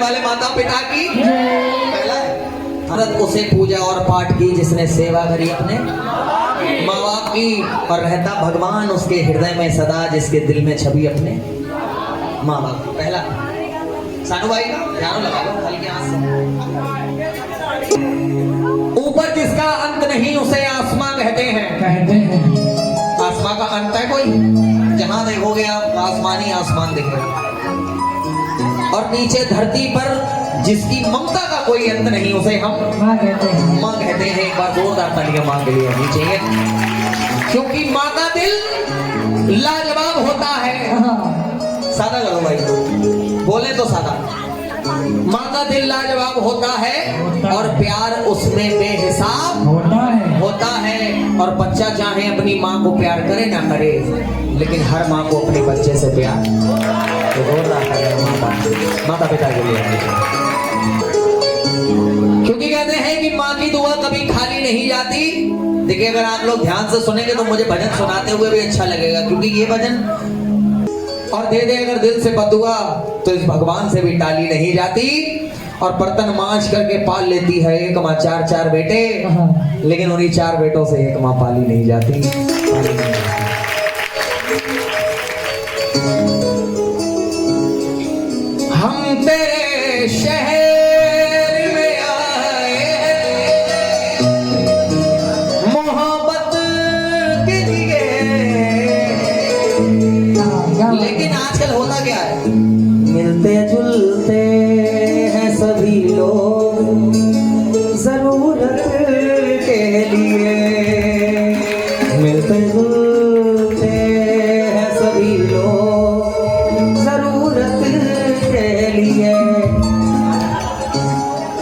वाले माता पिता की पहला है भरत उसे पूजा और पाठ की जिसने सेवा करी अपने माँ बाप की, और रहता भगवान उसके हृदय में सदा जिसके दिल में छवि अपने माँ बाप की। पहला सानू भाई ध्यान लगा लो हल्के हाथ से। ऊपर जिसका अंत नहीं उसे आसमां कहते हैं। आसमां का अंत है कोई? जहां देखोगे आप आसमान ही आसमान दिखेगा। और नीचे धरती पर जिसकी ममता का कोई अंत नहीं उसे हम माँ कहते हैं। माँ कहते हैं। एक बार जोरदार तालियां माँ के लिए होनी चाहिए, क्योंकि माँ का दिल लाजवाब होता है। सादा करो भाई, बोले तो सादा। माँ का दिल लाजवाब होता है और प्यार उसमें बेहिसाब होता है। और बच्चा चाहे अपनी माँ को प्यार करे ना करे, लेकिन हर माँ को अपने बच्चे से प्यार तो माता पिता के लिए। क्योंकि कहते हैं कि माँ की दुआ कभी खाली नहीं जाती। देखिए अगर आप लोग ध्यान से सुनेंगे तो मुझे भजन सुनाते हुए भी अच्छा लगेगा, क्योंकि ये भजन और दे दे अगर दिल से बदुआ तो इस भगवान से भी टाली नहीं जाती। और बर्तन मांझ करके पाल लेती है एक माँ चार चार बेटे, लेकिन उन्हीं चार बेटों से एक माँ पाली नहीं जाती। हम तेरे शहर में आए मोहब्बत के लिए, लेकिन आजकल होता क्या है, मिलते जुलते हैं सभी लोग जरूरत के लिए। मिलते जुलते हैं सभी लोग जरूरत के लिए,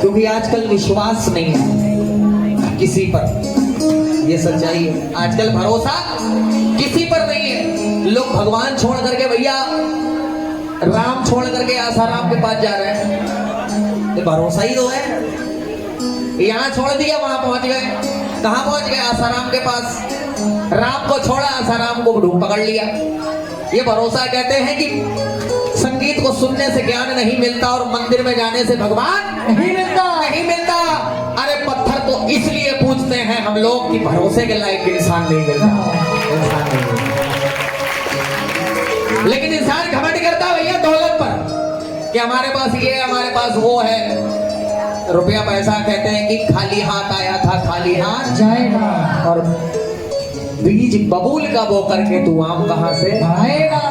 क्योंकि आजकल विश्वास नहीं है किसी पर। ये सच्चाई है, आजकल भरोसा किसी पर नहीं है। लोग भगवान छोड़ करके भैया राम छोड़ करके आसाराम के पास जा रहे हैं। ये भरोसा ही तो है। यहाँ छोड़ दिया वहां पहुंच गए। कहां पहुंच गए? आसाराम के पास। राम को छोड़ा, आसाराम को ढूंढ पकड़ लिया। ये भरोसा। कहते हैं कि संगीत को सुनने से ज्ञान नहीं मिलता और मंदिर में जाने से भगवान नहीं मिलता। अरे पत्थर तो इसलिए पूछते हैं हम लोग कि भरोसे के लायक इंसान नहीं मिलता। इंसान नहीं मिलता, लेकिन इंसान घमंड करता भैया दौलत पर कि हमारे पास ये, हमारे पास वो है। रुपया पैसा कहते हैं कि खाली हाथ आया था खाली हाथ जाएगा, और बीज बबूल का बो करके तू आम कहां से आएगा।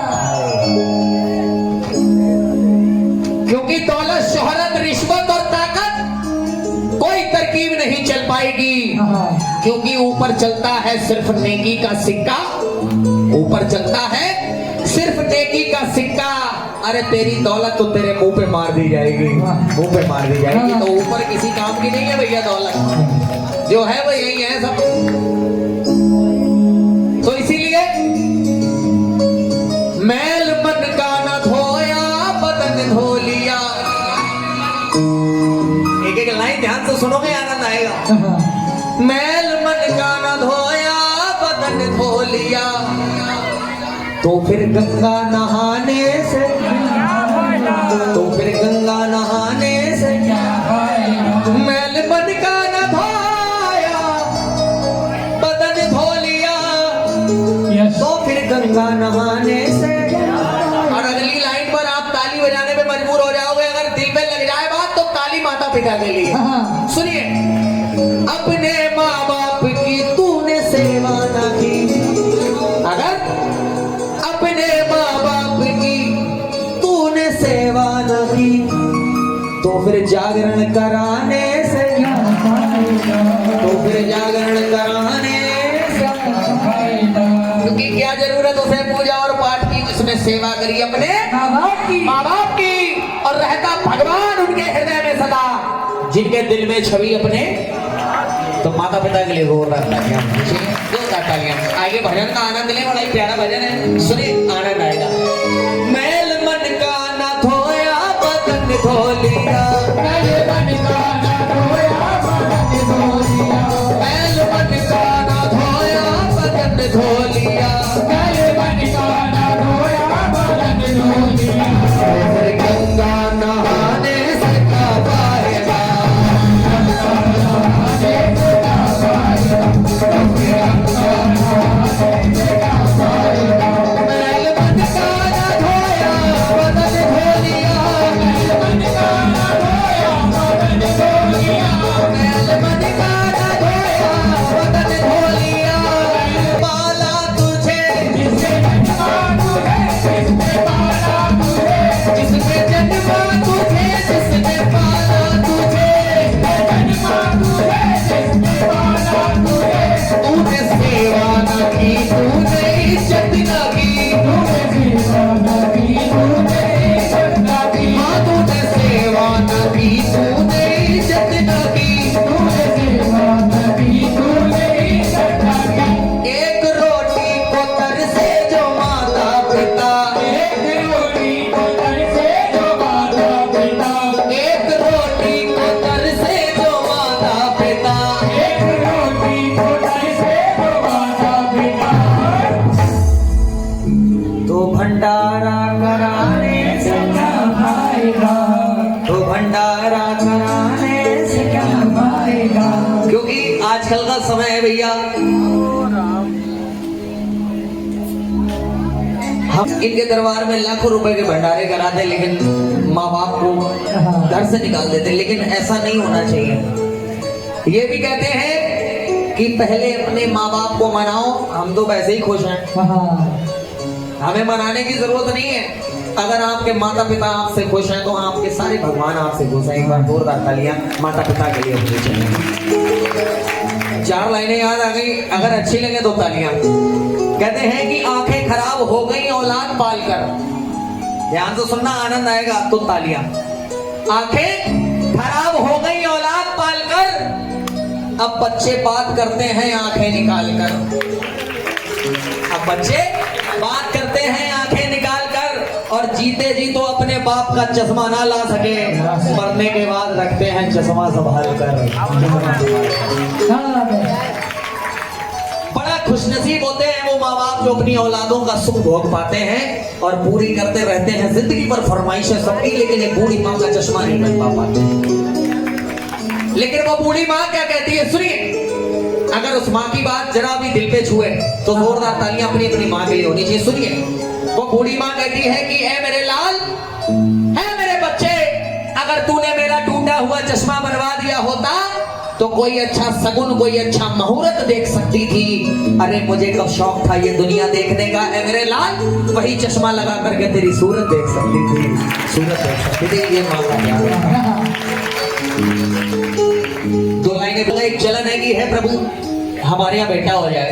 क्योंकि दौलत, शोहरत, रिश्वत और ताकत कोई तरकीब नहीं चल पाएगी, क्योंकि ऊपर चलता है सिर्फ नेकी का सिक्का। ऊपर चलता है सिर्फ नेकी का सिक्का। अरे तेरी दौलत तो तेरे मुंह पे मार दी जाएगी, मुंह पे मार दी जाएगी। तो ऊपर किसी काम की नहीं है भैया दौलत, जो है वो यही है सब। तो इसीलिए मैल मन का न धोया बदन धो लिया। एक एक लाइन ध्यान से सुनोगे आनंद आएगा। मैल मन का न धोया बदन धो लिया, तो फिर गंगा नहाने से, तो फिर गंगा नहाने से मैल मन का न धोया बदन धो लिया, तो फिर गंगा नहाने से। और अगली लाइन पर आप ताली बजाने पे मजबूर हो जाओगे। अगर दिल में लग जाए बात तो ताली माता पिता के लिए। सुनिए, अपने माँ बाप की तूने सेवा न की, अगर अपने माँ बाप की तूने सेवा न की, तो फिर जागरण कराने से, तो फिर जागरण कराने से। क्योंकि क्या जरूरत उसे पूजा और पाठ की जिसने सेवा करी अपने माँ बाप की, और रहता भगवान उनके हृदय में सदा जिनके दिल में छवि अपने। तो माता पिता के लिए जोरदार तालियां, जोरदार तालियां। आगे भजन का आनंद लें, बड़ा ही प्यारा भजन है, सुनिए आनंद आएगा। मैल मन का न धोया बदन धो लिया, मैल मन का न धोया बदन धो लिया, मैल मन का न धोया बदन धो लिया, मैल मन का न धोया बदन धो लिया। गंगा नहाने से की तूने इज्जत न की, एक रोटी को तरसे जो माता पिता, एक रोटी को तरसे जो माता पिता, एक रोटी को तरसे जो माता पिता, एक रोटी को तरसे जो माता पिता। तो भंडारा कराने से क्या पाएगा, तो भंडारा कराने से क्या पाएगा। क्योंकि आजकल का समय है भैया, हम इनके दरबार में लाखों रुपए के भंडारे कराते, लेकिन माँ बाप को घर से निकाल देते। लेकिन ऐसा नहीं होना चाहिए। ये भी कहते हैं कि पहले अपने माँ बाप को मनाओ, हम तो वैसे ही खुश हैं, हमें मनाने की जरूरत नहीं है। अगर आपके माता पिता आपसे खुश हैं तो आपके सारे भगवान आपसे खुश हैं। एक बार जोरदार तालियां माता पिता के लिए होनी चाहिए। 4 लाइनें याद आ गई, अगर अच्छी लगे तो तालियां। कहते हैं कि आंखें खराब हो गई औलाद पालकर, ध्यान से सुनना, आनंद आएगा तो तालियां। आंखें खराब हो गई औलाद पालकर, अब बच्चे बात करते हैं आंखें निकाल कर, अब बच्चे बात करते हैं आंखें निकाल कर, और जीते जी तो अपने बाप का चश्मा ना ला सके, मरने के बाद रखते हैं चश्मा संभाल कर। बड़ा खुशनसीब होते हैं वो माँ बाप जो अपनी औलादों का सुख भोग पाते हैं और पूरी करते रहते हैं जिंदगी पर फरमाइशें सबकी, लेकिन एक बूढ़ी माँ का चश्मा नहीं बन पाते। लेकिन वो बूढ़ी माँ क्या कहती है, सुनिए, अगर उस माँ की बात जरा भी दिल पे छुए तो जोरदार तालियां अपनी अपनी माँ के लिए होनी चाहिए। सुनिए, वो बूढ़ी माँ कहती है कि ऐ मेरे लाल, ऐ मेरे बच्चे, अगर तूने मेरा टूटा हुआ चश्मा बनवा दिया होता तो कोई अच्छा सगुन, कोई अच्छा मुहूर्त देख सकती थी। अरे मुझे कब शौक था ये दुनिया देखने का, ऐ मेरे लाल, वही चश्मा लगा करके तेरी सूरत देख सकती थी, सूरत देख सकती थी। ये माँ का प्यार। 2 लाइनें, एक चलन है कि है प्रभु हमारे यहाँ बेटा हो जाए,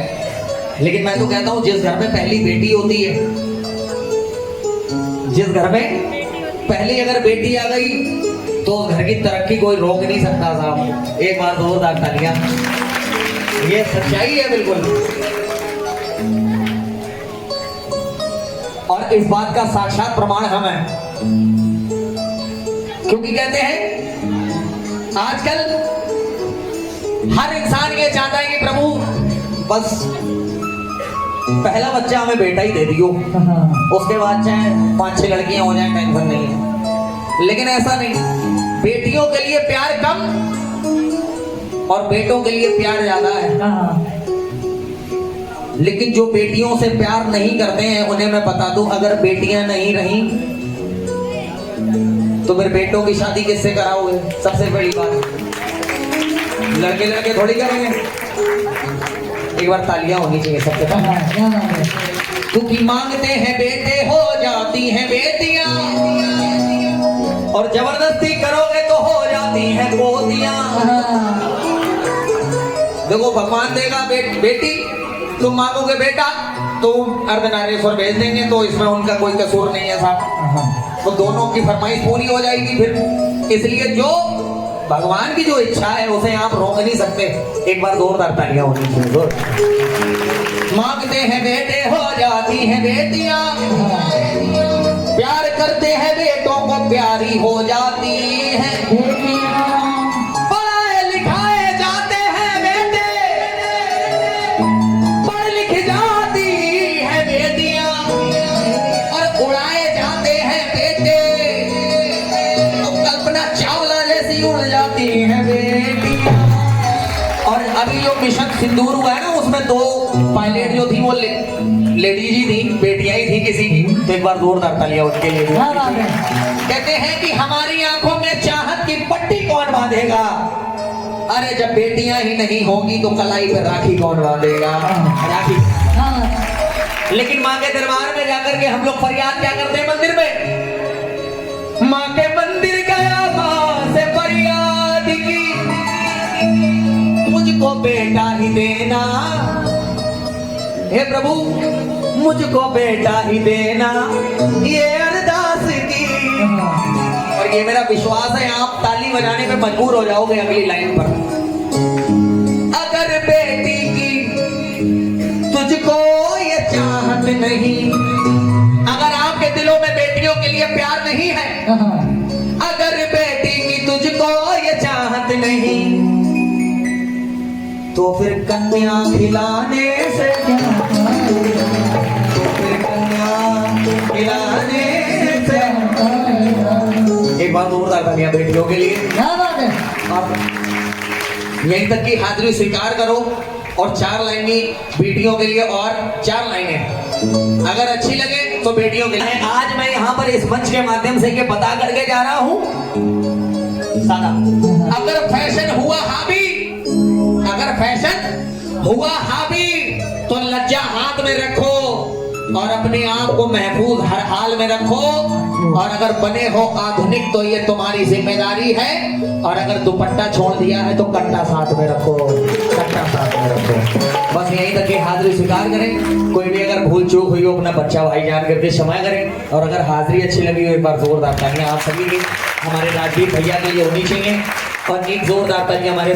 लेकिन मैं तो कहता हूँ जिस घर में पहली बेटी होती है, जिस घर में पहली अगर बेटी आ गई तो घर की तरक्की कोई रोक नहीं सकता साहब। एक बार जोरदार तालियां, ये सच्चाई है बिल्कुल। और इस बात का साक्षात प्रमाण हम हैं, क्योंकि कहते हैं आजकल हर इंसान ये चाहता है कि प्रभु बस पहला बच्चा हमें बेटा ही दे दियो, उसके बाद चाहे 5-6 लड़कियां हो जाएं, टेंशन नहीं है। लेकिन ऐसा नहीं, बेटियों के लिए प्यार कम और बेटों के लिए प्यार ज्यादा है। लेकिन जो बेटियों से प्यार नहीं करते हैं उन्हें मैं बता दूं, अगर बेटियां नहीं रही तो फिर बेटों की शादी किससे कराओगे? सबसे बड़ी बात, लड़के लड़के थोड़ी करेंगे। एक बार तालियां होनी चाहिए सबके पास। क्योंकि मांगते हैं बेटे हो जाती हैं बेटियां, और जबरदस्ती करोगे तो हो जाती हैं गोदियां। देखो भगवान देगा बेटी, तुम मांगोगे बेटा तो अर्धनारीश्वर भेज देंगे, तो इसमें उनका कोई कसूर नहीं है साहब। तो दोनों की फरमाइश पूरी हो जाएगी फिर। इसलिए जो भगवान की जो इच्छा है उसे आप रोक नहीं सकते। एक बार जोरदार तालियां होनी चाहिए। मांगते हैं बेटे हो जाती हैं बेटियां, प्यार करते हैं बेटों को प्यारी हो जाती हैं, पढ़ाए लिखाए जाते हैं बेटे, पढ़ लिख जाती हैं बेटियां, और उड़ाए जाते हैं बेटे, तो कल्पना चावला जैसी उड़ जाती हैं बेटियां। और अभी जो मिशन सिंदूर हुआ है ना, उसमें 2 पायलट जो थी वो लेडीज ही थी, बेटियां ही थी किसी की। तो एक बार जोरदार तालियां उनके लिए। कहते हैं कि हमारी आंखों में चाहत की पट्टी कौन बांधेगा? अरे जब बेटियां ही नहीं होंगी तो कलाई पे राखी कौन बांधेगा? राखी। लेकिन माँ के दरबार में जाकर के हम लोग फरियाद क्या करते हैं मंदिर में? माँ के मंदिर गया, माँ से फरियाद की, मुझको बेटा ही देना, हे प्रभु मुझको बेटा ही देना, ये अरदास की। और ये मेरा विश्वास है आप ताली बजाने में मजबूर हो जाओगे अगली लाइन पर। अगर बेटी की तुझको ये चाहत नहीं, अगर आपके दिलों में बेटियों के लिए प्यार नहीं है, अगर बेटी की तुझको ये चाहत नहीं, तो फिर कन्या खिलाने से क्या फायदा, तो फिर कन्या खिलाने से। एक बात जोरदार तालियां बेटियों के लिए। क्या बात है। आप यहीं तक की हाजिरी स्वीकार करो और 4 लाइनें बेटियों के लिए और 4 लाइनें अगर अच्छी लगे तो बेटियों के लिए। आज मैं यहाँ पर इस मंच के माध्यम से ये बता करके जा रहा हूँ, सादा अगर फैशन हुआ हावी, अगर फैशन हुआ हावी तो लज्जा हाथ में रखो और अपने आप को महफूज हर हाल में रखो। और अगर बने हो आधुनिक तो ये तुम्हारी जिम्मेदारी है, और अगर दुपट्टा छोड़ दिया है तो कट्टा साथ में रखो, कट्टा साथ में रखो। बस यहीं तक की हाजिरी स्वीकार करें। कोई भी अगर भूल चूक हुई हो अपना बच्चा भाई जान करके क्षमा करें। और अगर हाजिरी अच्छी लगी हो एक बार जोरदार तालियां आप सभी की हमारे राजवीर भैया के लिए होनी चाहिए। और एक जोरदार तालियां हमारे